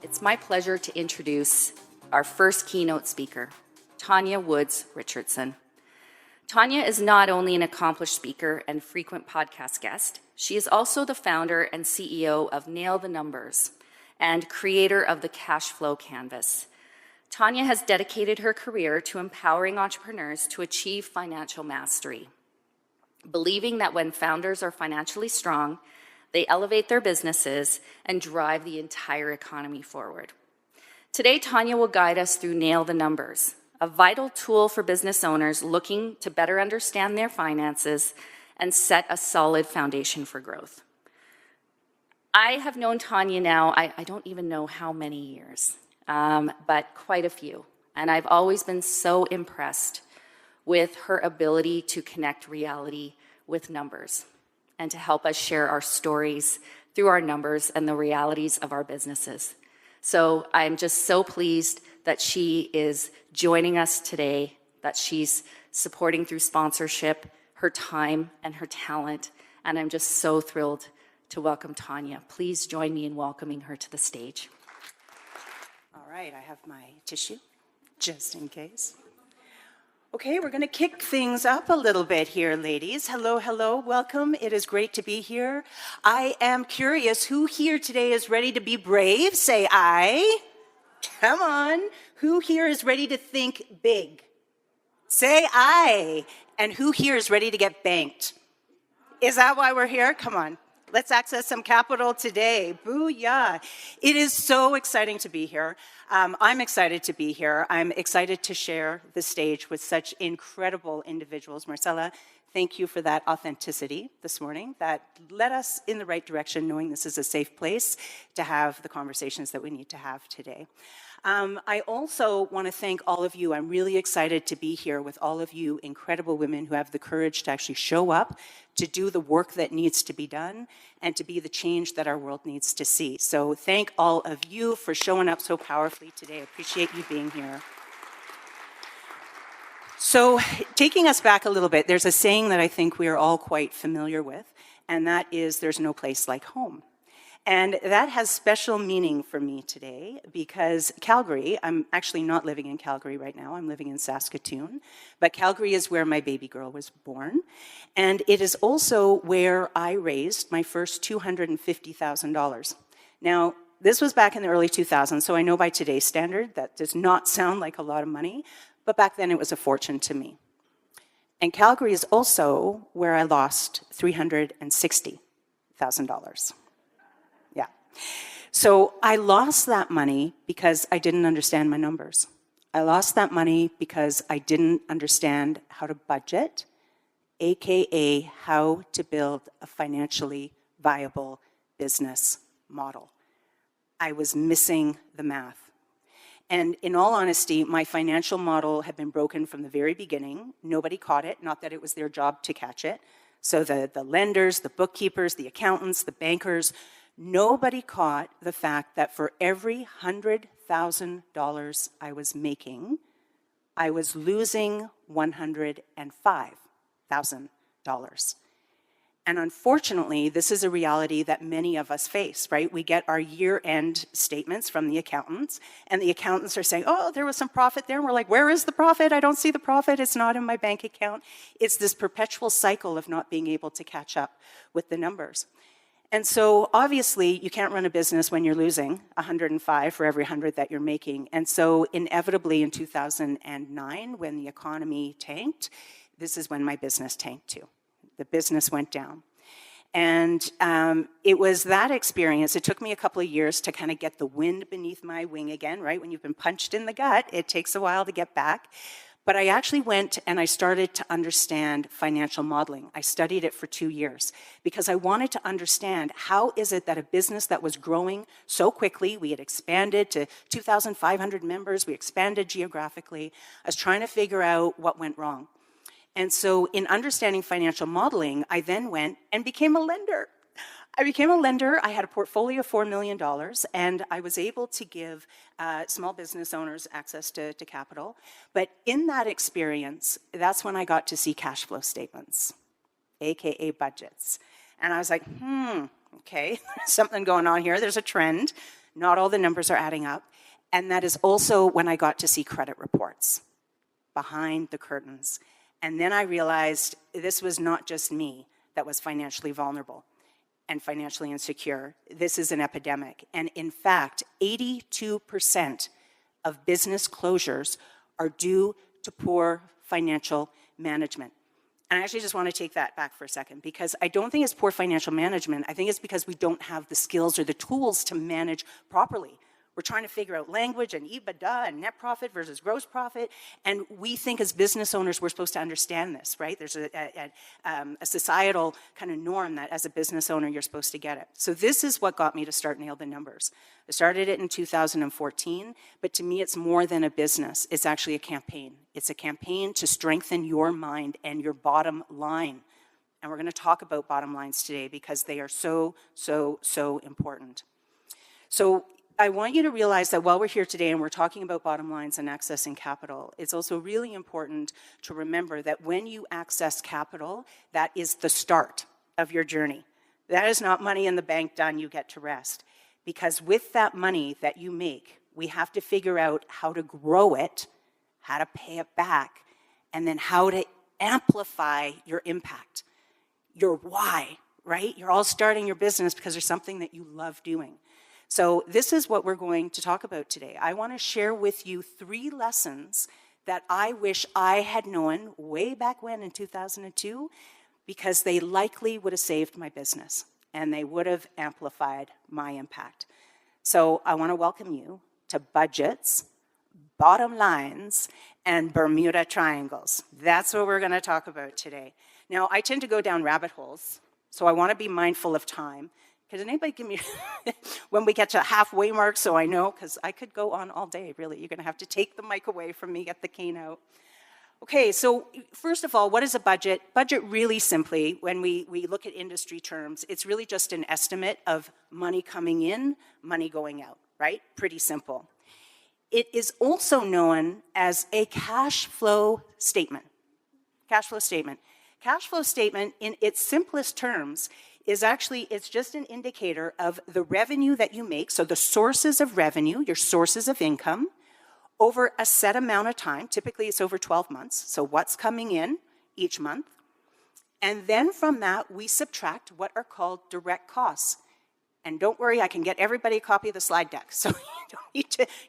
It's my pleasure to introduce our first keynote speaker, Taunya Woods Richardson. Taunya is not only an accomplished speaker and frequent podcast guest, she is also the founder and CEO of Nail the Numbers and creator of the Cash Flow Canvas. Taunya has dedicated her career to empowering entrepreneurs to achieve financial mastery, believing that when founders are financially strong, they elevate their businesses and drive the entire economy forward. Today, Taunya will guide us through Nail the Numbers, a vital tool for business owners looking to better understand their finances and set a solid foundation for growth. I have known Taunya now, I don't even know how many years, but quite a few. And I've always been so impressed with her ability to connect reality with numbers and to help us share our stories through our numbers and the realities of our businesses. So I'm just so pleased that she is joining us today, that she's supporting through sponsorship, her time and her talent, and I'm just so thrilled to welcome Taunya. Please join me in welcoming her to the stage. All right, I have my tissue, just in case. Okay, we're going to kick things up a little bit here, ladies. Hello, hello, welcome. It is great to be here. I am curious, who here today is ready to be brave? Say aye. Come on. Who here is ready to think big? Say aye. And who here is ready to get banked? Is that why we're here? Come on. Let's access some capital today. Booyah. It is so exciting to be here. I'm excited to be here. I'm excited to share the stage with such incredible individuals. Marcella, thank you for that authenticity this morning. That led us in the right direction, knowing this is a safe place to have the conversations that we need to have today. I also want to thank all of you. I'm really excited to be here with all of you incredible women who have the courage to actually show up, to do the work that needs to be done, and to be the change that our world needs to see. So thank all of you for showing up so powerfully today. I appreciate you being here. So taking us back a little bit, there's a saying that I think we are all quite familiar with, and that is, there's no place like home. And that has special meaning for me today because Calgary, I'm actually not living in Calgary right now, I'm living in Saskatoon, but Calgary is where my baby girl was born. And it is also where I raised my first $250,000. Now, this was back in the early 2000s, so I know by today's standard that does not sound like a lot of money, but back then it was a fortune to me. And Calgary is also where I lost $360,000. Yeah. So I lost that money because I didn't understand my numbers. I lost that money because I didn't understand how to budget, AKA how to build a financially viable business model. I was missing the math. And in all honesty, my financial model had been broken from the very beginning. Nobody caught it, not that it was their job to catch it. So the lenders, the bookkeepers, the accountants, the bankers, nobody caught the fact that for every $100,000 I was making, I was losing $105,000. And unfortunately, this is a reality that many of us face, right? We get our year-end statements from the accountants, and the accountants are saying, oh, there was some profit there. And we're like, where is the profit? I don't see the profit. It's not in my bank account. It's this perpetual cycle of not being able to catch up with the numbers. And so obviously you can't run a business when you're losing 105 for every 100 that you're making. And so inevitably in 2009, when the economy tanked, this is when my business tanked too. The business went down. And it was that experience. It took me a couple of years to kind of get the wind beneath my wing again, right? When you've been punched in the gut, it takes a while to get back. But I actually went and I started to understand financial modeling. I studied it for 2 years because I wanted to understand how is it that a business that was growing so quickly, we had expanded to 2,500 members, we expanded geographically. I was trying to figure out what went wrong. And so in understanding financial modeling, I then went and became a lender. I became a lender. I had a portfolio of $4 million, and I was able to give small business owners access to capital. But in that experience, that's when I got to see cash flow statements, AKA budgets. And I was like, okay, there's something going on here. There's a trend. Not all the numbers are adding up. And that is also when I got to see credit reports behind the curtains. And then I realized this was not just me that was financially vulnerable and financially insecure. This is an epidemic. And in fact, 82% of business closures are due to poor financial management. And I actually just want to take that back for a second, because I don't think it's poor financial management. I think it's because we don't have the skills or the tools to manage properly. We're trying to figure out language and EBITDA and net profit versus gross profit. And we think as business owners, we're supposed to understand this, right? There's a societal kind of norm that as a business owner, you're supposed to get it. So this is what got me to start Nail the Numbers. I started it in 2014, but to me, it's more than a business. It's actually a campaign. It's a campaign to strengthen your mind and your bottom line. And we're going to talk about bottom lines today because they are so, so, so important. So I want you to realize that while we're here today and we're talking about bottom lines and accessing capital, it's also really important to remember that when you access capital, that is the start of your journey. That is not money in the bank done, you get to rest. Because with that money that you make, we have to figure out how to grow it, how to pay it back, and then how to amplify your impact, your why, right? You're all starting your business because there's something that you love doing. So this is what we're going to talk about today. I want to share with you 3 lessons that I wish I had known way back when in 2002, because they likely would have saved my business and they would have amplified my impact. So I want to welcome you to budgets, bottom lines, and Bermuda triangles. That's what we're going to talk about today. Now, I tend to go down rabbit holes, so I want to be mindful of time. Can anybody give me, when we get to halfway mark, so I know, because I could go on all day, really. You're going to have to take the mic away from me at the Keynote. Okay, so first of all, what is a budget? Budget, really simply, when we look at industry terms, it's really just an estimate of money coming in, money going out, right? Pretty simple. It is also known as a cash flow statement. Cash flow statement. Cash flow statement, in its simplest terms, is actually, it's just an indicator of the revenue that you make, so the sources of revenue, your sources of income, over a set amount of time. Typically, it's over 12 months, so what's coming in each month. And then from that, we subtract what are called direct costs. And don't worry, I can get everybody a copy of the slide deck, so you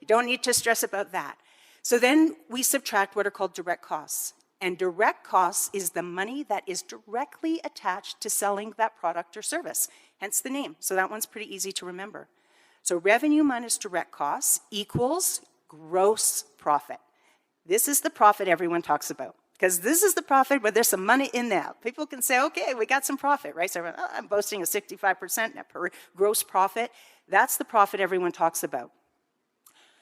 don't need to stress about that. So then we subtract what are called direct costs. And direct costs is the money that is directly attached to selling that product or service, hence the name. So that one's pretty easy to remember. So revenue minus direct costs equals gross profit. This is the profit everyone talks about, because this is the profit where there's some money in there. People can say, okay, we got some profit, right? So everyone, I'm boasting a 65% net per gross profit. That's the profit everyone talks about.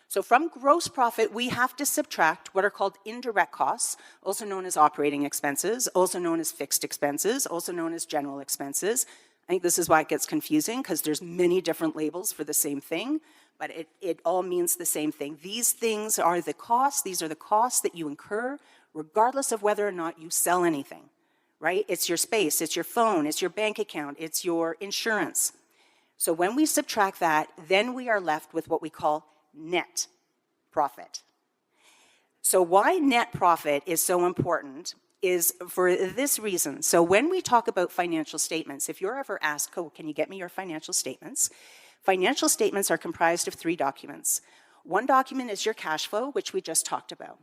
So from gross profit, we have to subtract what are called indirect costs, also known as operating expenses, also known as fixed expenses, also known as general expenses. I think this is why it gets confusing, because there's many different labels for the same thing, but it all means the same thing. These things are the costs. These are the costs that you incur, regardless of whether or not you sell anything, right? It's your space, it's your phone, it's your bank account, it's your insurance. So when we subtract that, then we are left with what we call net profit. So why net profit is so important is for this reason. So when we talk about financial statements, if you're ever asked, oh, can you get me your financial statements? Financial statements are comprised of 3 documents. One document is your cash flow, which we just talked about.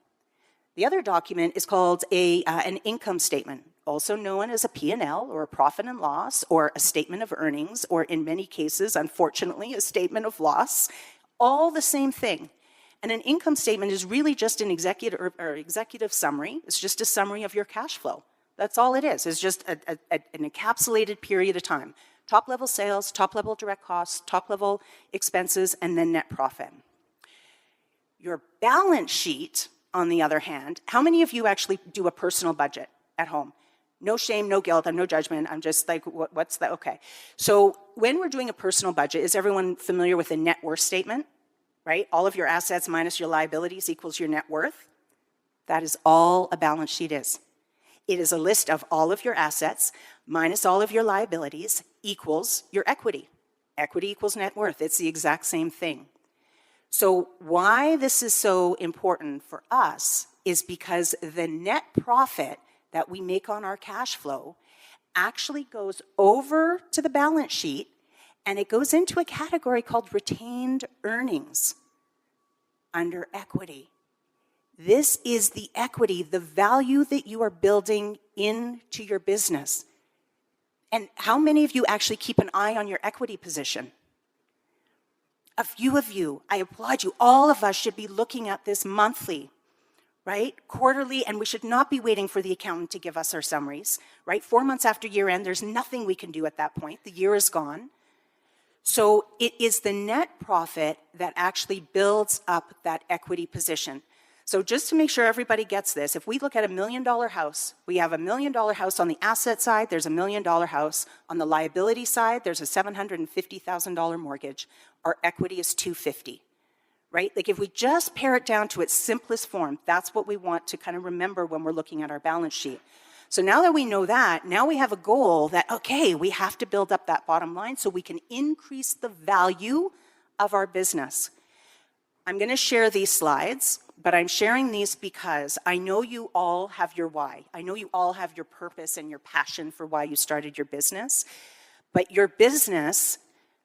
The other document is called an income statement, also known as a P&L or a profit and loss, or a statement of earnings, or in many cases, unfortunately, a statement of loss. All the same thing. And an income statement is really just an executive summary. It's just a summary of your cash flow. That's all it is. It's just an encapsulated period of time. Top-level sales, top-level direct costs, top-level expenses, and then net profit. Your balance sheet, on the other hand, how many of you actually do a personal budget at home? No shame, no guilt, no judgment. I'm just like, what's that? Okay. So when we're doing a personal budget, is everyone familiar with a net worth statement? Right? All of your assets minus your liabilities equals your net worth. That is all a balance sheet is. It is a list of all of your assets minus all of your liabilities equals your equity. Equity equals net worth. It's the exact same thing. So why this is so important for us is because the net profit that we make on our cash flow actually goes over to the balance sheet, and it goes into a category called retained earnings under equity. This is the equity, the value that you are building into your business. And how many of you actually keep an eye on your equity position? A few of you. I applaud you. All of us should be looking at this monthly, right? Quarterly, and we should not be waiting for the accountant to give us our summaries, right? 4 months after year end, there's nothing we can do at that point. The year is gone. So it is the net profit that actually builds up that equity position. So just to make sure everybody gets this, if we look at $1 million house, we have $1 million house on the asset side, there's $1 million house. On the liability side, there's a $750,000 mortgage. Our equity is $250,000, right? Like if we just pare it down to its simplest form, that's what we want to kind of remember when we're looking at our balance sheet. So now that we know that, now we have a goal that, okay, we have to build up that bottom line so we can increase the value of our business. I'm going to share these slides, but I'm sharing these because I know you all have your why. I know you all have your purpose and your passion for why you started your business. But your business,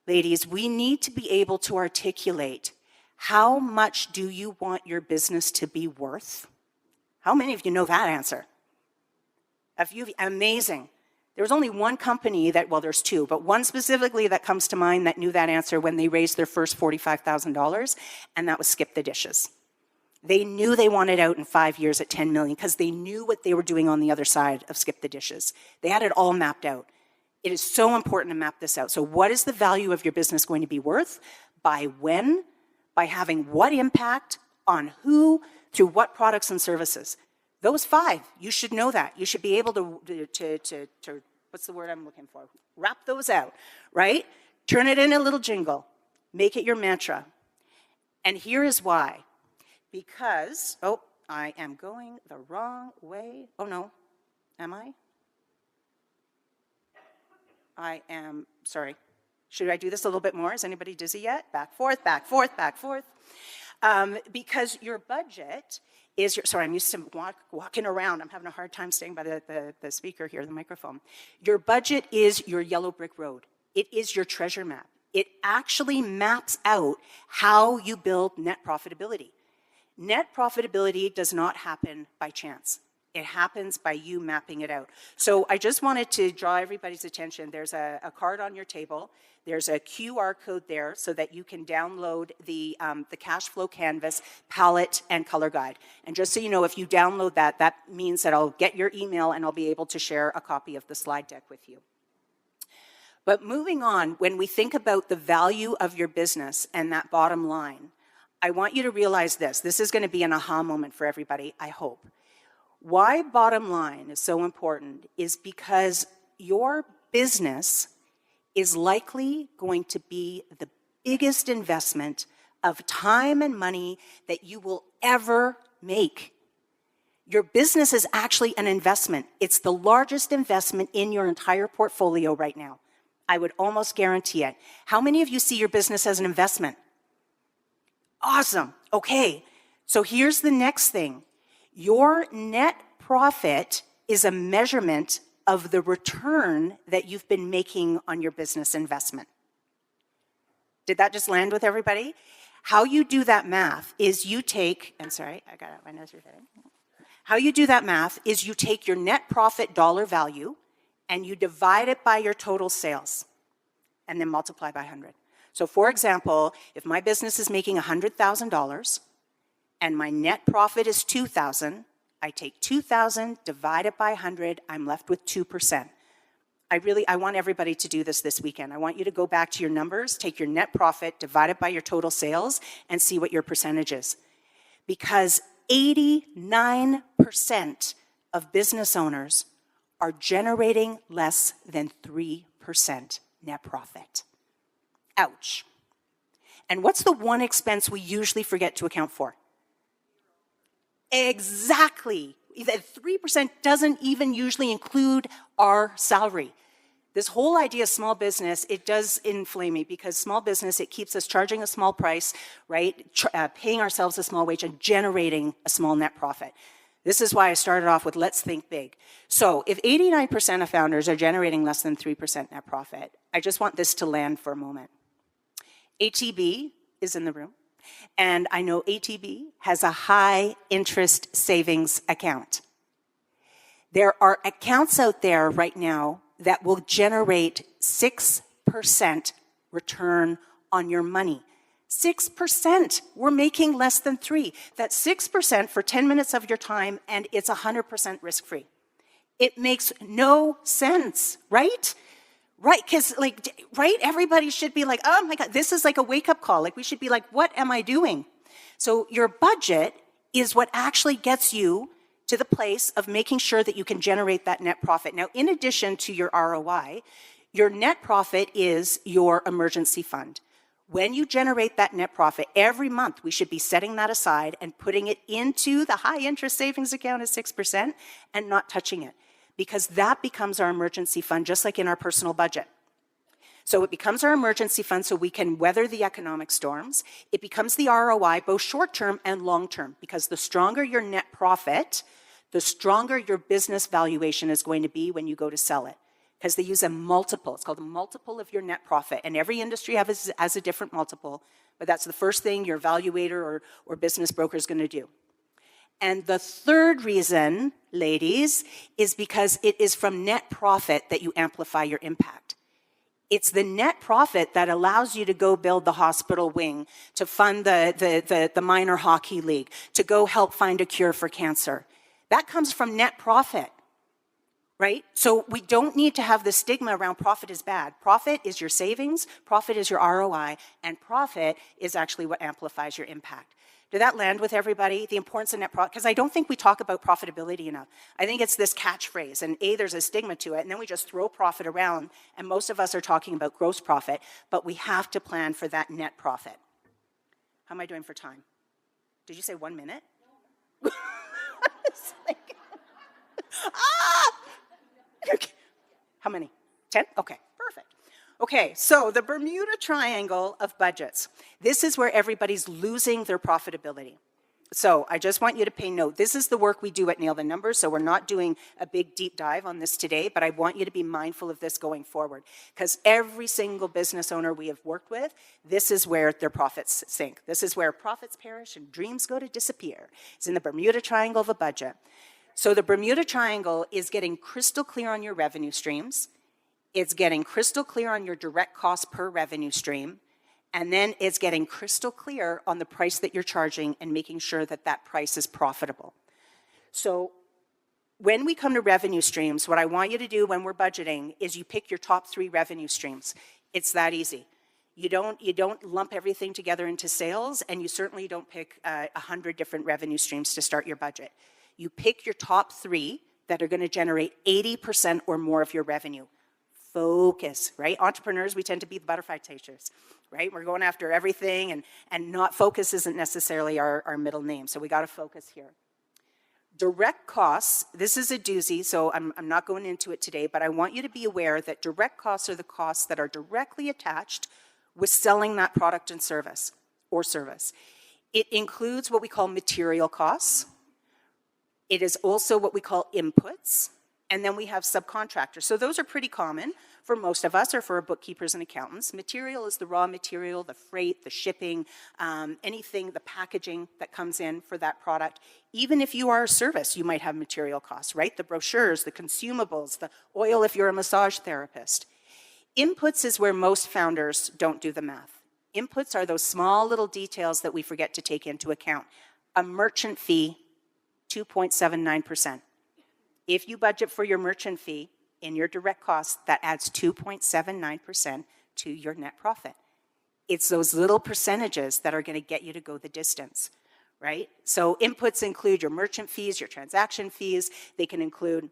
ladies, we need to be able to articulate how much do you want your business to be worth? How many of you know that answer? A few, amazing. There was only one company that, well, there's two, but one specifically that comes to mind that knew that answer when they raised their first $45,000, and that was Skip the Dishes. They knew they wanted out in 5 years at 10 million because they knew what they were doing on the other side of Skip the Dishes. They had it all mapped out. It is so important to map this out. So what is the value of your business going to be worth? By when? By having what impact on who, through what products and services? Those 5, you should know that. You should be able to what's the word I'm looking for? Wrap those out, right? Turn it in a little jingle. Make it your mantra. And here is why. Because, oh, I am going the wrong way. Oh, no. Am I? I am, sorry. Should I do this a little bit more? Is anybody dizzy yet? Back, forth, back, forth, back, forth. Because your budget is your, sorry, I'm used to walking around. I'm having a hard time staying by the speaker here, the microphone. Your budget is your yellow brick road. It is your treasure map. It actually maps out how you build net profitability. Net profitability does not happen by chance. It happens by you mapping it out. So I just wanted to draw everybody's attention. There's a card on your table. There's a QR code there so that you can download the cash flow canvas, palette, and color guide. And just so you know, if you download that, that means that I'll get your email and I'll be able to share a copy of the slide deck with you. But moving on, when we think about the value of your business and that bottom line, I want you to realize this. This is going to be an aha moment for everybody, I hope. Why bottom line is so important is because your business is likely going to be the biggest investment of time and money that you will ever make. Your business is actually an investment. It's the largest investment in your entire portfolio right now. I would almost guarantee it. How many of you see your business as an investment? Awesome. Okay. So here's the next thing. Your net profit is a measurement of the return that you've been making on your business investment. Did that just land with everybody? How you do that math is you take, and sorry, I got out my nose here. How you do that math is you take your net profit dollar value and you divide it by your total sales and then multiply by 100. So for example, if my business is making $100,000 and my net profit is $2,000, I take 2,000, divide it by 100, I'm left with 2%. I want everybody to do this weekend. I want you to go back to your numbers, take your net profit, divide it by your total sales, and see what your percentage is. Because 89% of business owners are generating less than 3% net profit. Ouch. And what's the one expense we usually forget to account for? Exactly. That 3% doesn't even usually include our salary. This whole idea of small business, it does inflame me because small business, it keeps us charging a small price, right? Paying ourselves a small wage and generating a small net profit. This is why I started off with let's think big. So if 89% of founders are generating less than 3% net profit, I just want this to land for a moment. ATB is in the room, and I know ATB has a high interest savings account. There are accounts out there right now that will generate 6% return on your money. 6%. We're making less than 3%. That's 6% for 10 minutes of your time, and it's 100% risk-free. It makes no sense, right? Right, because right, everybody should be like, oh my God, this is like a wake-up call. Like we should be like, what am I doing? So your budget is what actually gets you to the place of making sure that you can generate that net profit. Now, in addition to your ROI, your net profit is your emergency fund. When you generate that net profit, every month we should be setting that aside and putting it into the high interest savings account at 6% and not touching it, because that becomes our emergency fund, just like in our personal budget. So it becomes our emergency fund so we can weather the economic storms. It becomes the ROI, both short-term and long-term, because the stronger your net profit, the stronger your business valuation is going to be when you go to sell it. Because they use a multiple. It's called a multiple of your net profit. And every industry has a different multiple, but that's the first thing your evaluator or business broker is going to do. And the third reason, ladies, is because it is from net profit that you amplify your impact. It's the net profit that allows you to go build the hospital wing, to fund the minor hockey league, to go help find a cure for cancer. That comes from net profit. Right? So we don't need to have the stigma around profit is bad. Profit is your savings, profit is your ROI, and profit is actually what amplifies your impact. Did that land with everybody? The importance of net profit? Because I don't think we talk about profitability enough. I think it's this catchphrase, and there's a stigma to it, and then we just throw profit around, and most of us are talking about gross profit, but we have to plan for that net profit. How am I doing for time? Did you say 1 minute? No. It's like, Okay. How many? 10? Okay, perfect. Okay, so the Bermuda Triangle of budgets. This is where everybody's losing their profitability. So I just want you to pay note. This is the work we do at Nail the Numbers, so we're not doing a big deep dive on this today, but I want you to be mindful of this going forward, because every single business owner we have worked with, this is where their profits sink. This is where profits perish and dreams go to disappear. It's in the Bermuda Triangle of a budget. So the Bermuda Triangle is getting crystal clear on your revenue streams. It's getting crystal clear on your direct cost per revenue stream. And then it's getting crystal clear on the price that you're charging and making sure that that price is profitable. So when we come to revenue streams, what I want you to do when we're budgeting is you pick your top 3 revenue streams. It's that easy. You don't lump everything together into sales, and you certainly don't pick 100 different revenue streams to start your budget. You pick your top 3 that are going to generate 80% or more of your revenue. Focus, right? Entrepreneurs, we tend to be the butterfly chasers, right? We're going after everything, and not focus isn't necessarily our middle name, so we got to focus here. Direct costs, this is a doozy, so I'm not going into it today, but I want you to be aware that direct costs are the costs that are directly attached with selling that product and service, or service. It includes what we call material costs. It is also what we call inputs, and then we have subcontractors. So those are pretty common for most of us, or for our bookkeepers and accountants. Material is the raw material, the freight, the shipping, anything, the packaging that comes in for that product. Even if you are a service, you might have material costs, right? The brochures, the consumables, the oil if you're a massage therapist. Inputs is where most founders don't do the math. Inputs are those small little details that we forget to take into account. A merchant fee, 2.79%. If you budget for your merchant fee in your direct costs, that adds 2.79% to your net profit. It's those little percentages that are going to get you to go the distance, right? So inputs include your merchant fees, your transaction fees. They can include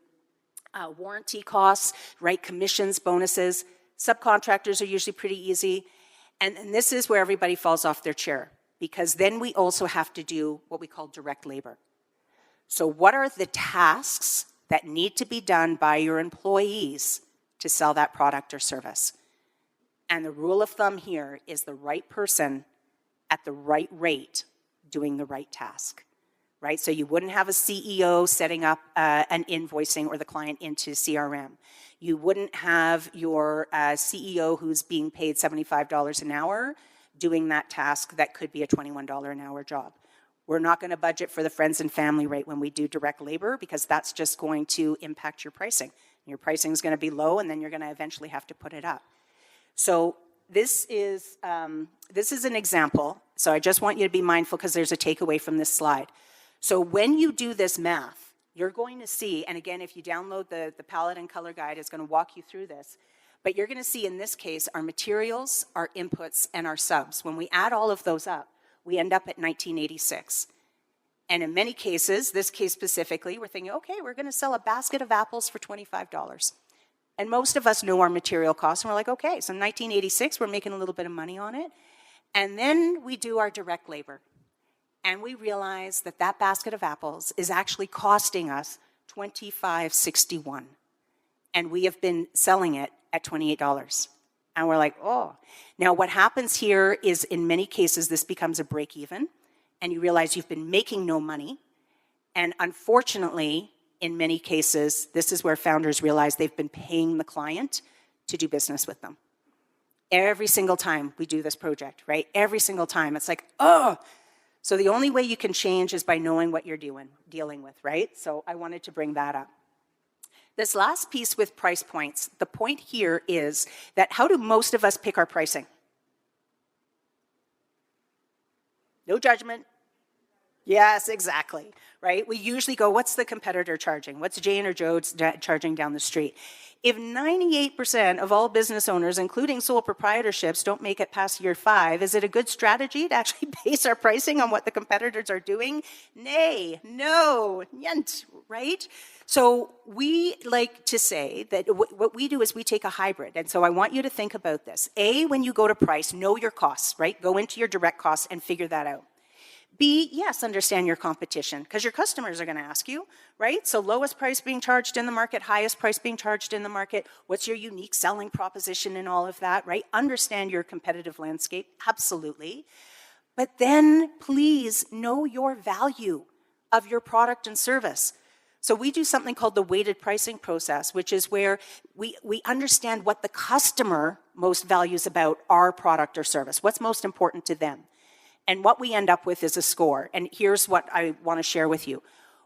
warranty costs, right? Commissions, bonuses. Subcontractors are usually pretty easy. And this is where everybody falls off their chair, because then we also have to do what we call direct labor. So what are the tasks that need to be done by your employees to sell that product or service. And the rule of thumb here is the right person at the right rate doing the right task, right? So you wouldn't have a CEO setting up an invoicing or the client into CRM. You wouldn't have your CEO who's being paid $75 an hour doing that task that could be a $21 an hour job. We're not going to budget for the friends and family rate when we do direct labor because that's just going to impact your pricing. Your pricing is going to be low and then you're going to eventually have to put it up. So this is an example. So I just want you to be mindful because there's a takeaway from this slide. So when you do this math, you're going to see, and again, if you download the palette and color guide, it's going to walk you through this, but you're going to see in this case our materials, our inputs, and our subs. When we add all of those up, we end up at 1986. And in many cases, this case specifically, we're thinking, okay, we're going to sell a basket of apples for $25. And most of us know our material costs, and we're like, okay, so in 1986, we're making a little bit of money on it. And then we do our direct labor. And we realize that that basket of apples is actually costing us $25.61. And we have been selling it at $28. And we're like, oh. Now what happens here is in many cases, this becomes a break even. And you realize you've been making no money. And unfortunately, in many cases, this is where founders realize they've been paying the client to do business with them. Every single time we do this project, right? Every single time. It's like, oh. So the only way you can change is by knowing what you're dealing with, right? So I wanted to bring that up. This last piece with price points, the point here is that how do most of us pick our pricing? No judgment. Yes, exactly, right? We usually go, what's the competitor charging? What's Jane or Joe charging down the street? If 98% of all business owners, including sole proprietorships, don't make it past year 5, is it a good strategy to actually base our pricing on what the competitors are doing? Nay, no, yent, right? So we like to say that what we do is we take a hybrid. And so I want you to think about this. A, when you go to price, know your costs, right? Go into your direct costs and figure that out. B, yes, understand your competition, because your customers are going to ask you, right? So lowest price being charged in the market, highest price being charged in the market, what's your unique selling proposition and all of that, right? Understand your competitive landscape, absolutely. But then please know your value of your product and service. So we do something called the weighted pricing process, which is where we understand what the customer most values about our product or service, what's most important to them. And what we end up with is a score. And here's what I want to share with you.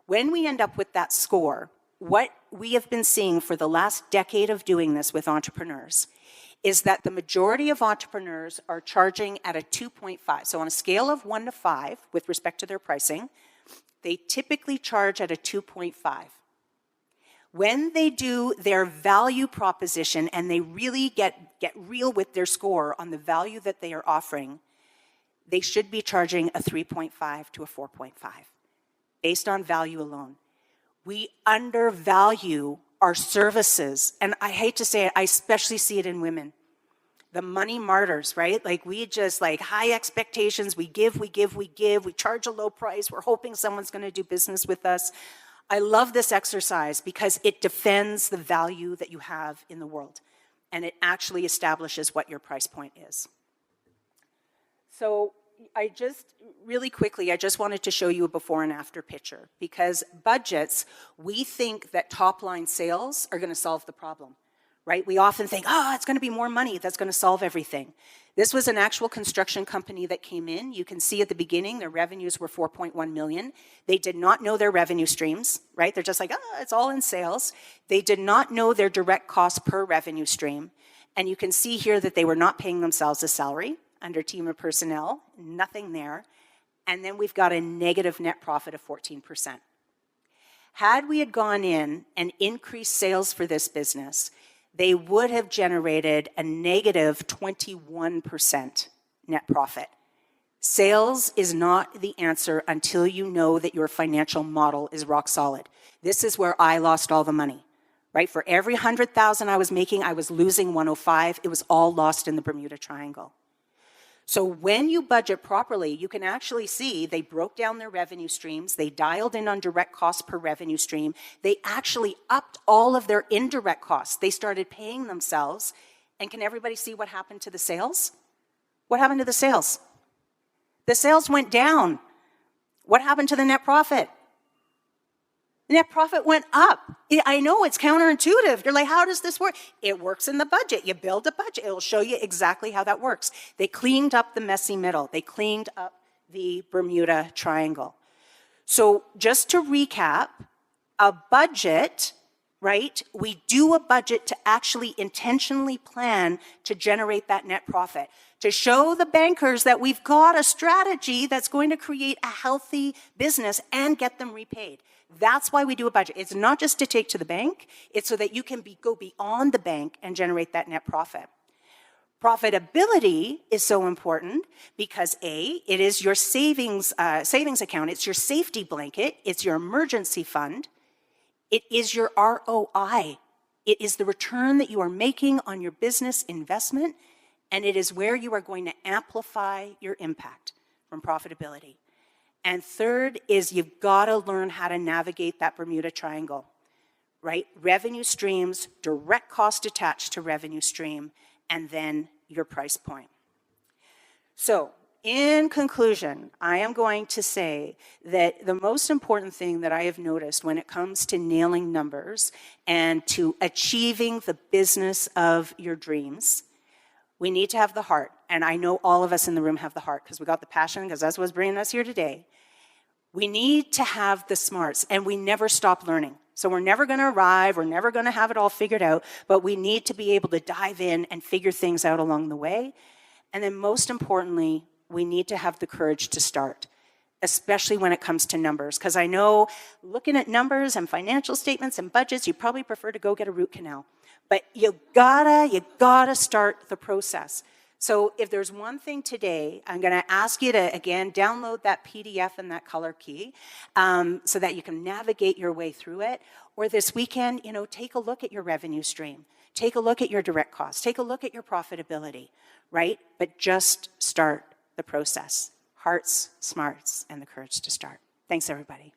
When we end up with that score, what we have been seeing for the last decade of doing this with entrepreneurs is that the majority of entrepreneurs are charging at a 2.5. So on a scale of 1 to 5 with respect to their pricing, they typically charge at a 2.5. When they do their value proposition and they really get real with their score on the value that they are offering, they should be charging a 3.5 to a 4.5 based on value alone. We undervalue our services. And I hate to say it, I especially see it in women. The money martyrs, right? Like we just like high expectations. We give. We charge a low price. We're hoping someone's going to do business with us. I love this exercise because it defends the value that you have in the world. And it actually establishes what your price point is. So I just, really quickly, I just wanted to show you a before and after picture because budgets, we think that top line sales are going to solve the problem, right? We often think, it's going to be more money that's going to solve everything. This was an actual construction company that came in. You can see at the beginning, their revenues were 4.1 million. They did not know their revenue streams, right? They're just like, it's all in sales. They did not know their direct cost per revenue stream. And you can see here that they were not paying themselves a salary under team of personnel, nothing there. And then we've got a negative net profit of 14%. Had we had gone in and increased sales for this business, they would have generated a negative 21% net profit. Sales is not the answer until you know that your financial model is rock solid. This is where I lost all the money, right? For every 100,000 I was making, I was losing 105. It was all lost in the Bermuda Triangle. So when you budget properly, you can actually see they broke down their revenue streams, they dialed in on direct costs per revenue stream, they actually upped all of their indirect costs. They started paying themselves, and can everybody see what happened to the sales? What happened to the sales? The sales went down. What happened to the net profit? The net profit went up. I know it's counterintuitive. You're like, how does this work? It works in the budget. You build a budget. It will show you exactly how that works. They cleaned up the messy middle. They cleaned up the Bermuda Triangle. So just to recap, a budget, right? We do a budget to actually intentionally plan to generate that net profit, to show the bankers that we've got a strategy that's going to create a healthy business and get them repaid. That's why we do a budget. It's not just to take to the bank, it's so that you can go beyond the bank and generate that net profit. Profitability is so important because A, it is your savings account, it's your safety blanket, it's your emergency fund, it is your ROI. It is the return that you are making on your business investment, and it is where you are going to amplify your impact from profitability. And third is you've got to learn how to navigate that Bermuda Triangle, right? Revenue streams, direct cost attached to revenue stream, and then your price point. So in conclusion, I am going to say that the most important thing that I have noticed when it comes to nailing numbers and to achieving the business of your dreams, we need to have the heart. And I know all of us in the room have the heart because we got the passion, because that's what's bringing us here today. We need to have the smarts, and we never stop learning. So we're never going to arrive, we're never going to have it all figured out, but we need to be able to dive in and figure things out along the way. And then most importantly, we need to have the courage to start, especially when it comes to numbers. Because I know looking at numbers and financial statements and budgets, you probably prefer to go get a root canal. But you gotta start the process. So if there's one thing today, I'm going to ask you to, again, download that PDF and that color key so that you can navigate your way through it. Or this weekend, take a look at your revenue stream. Take a look at your direct costs. Take a look at your profitability, right? But just start the process. Hearts, smarts, and the courage to start. Thanks, everybody.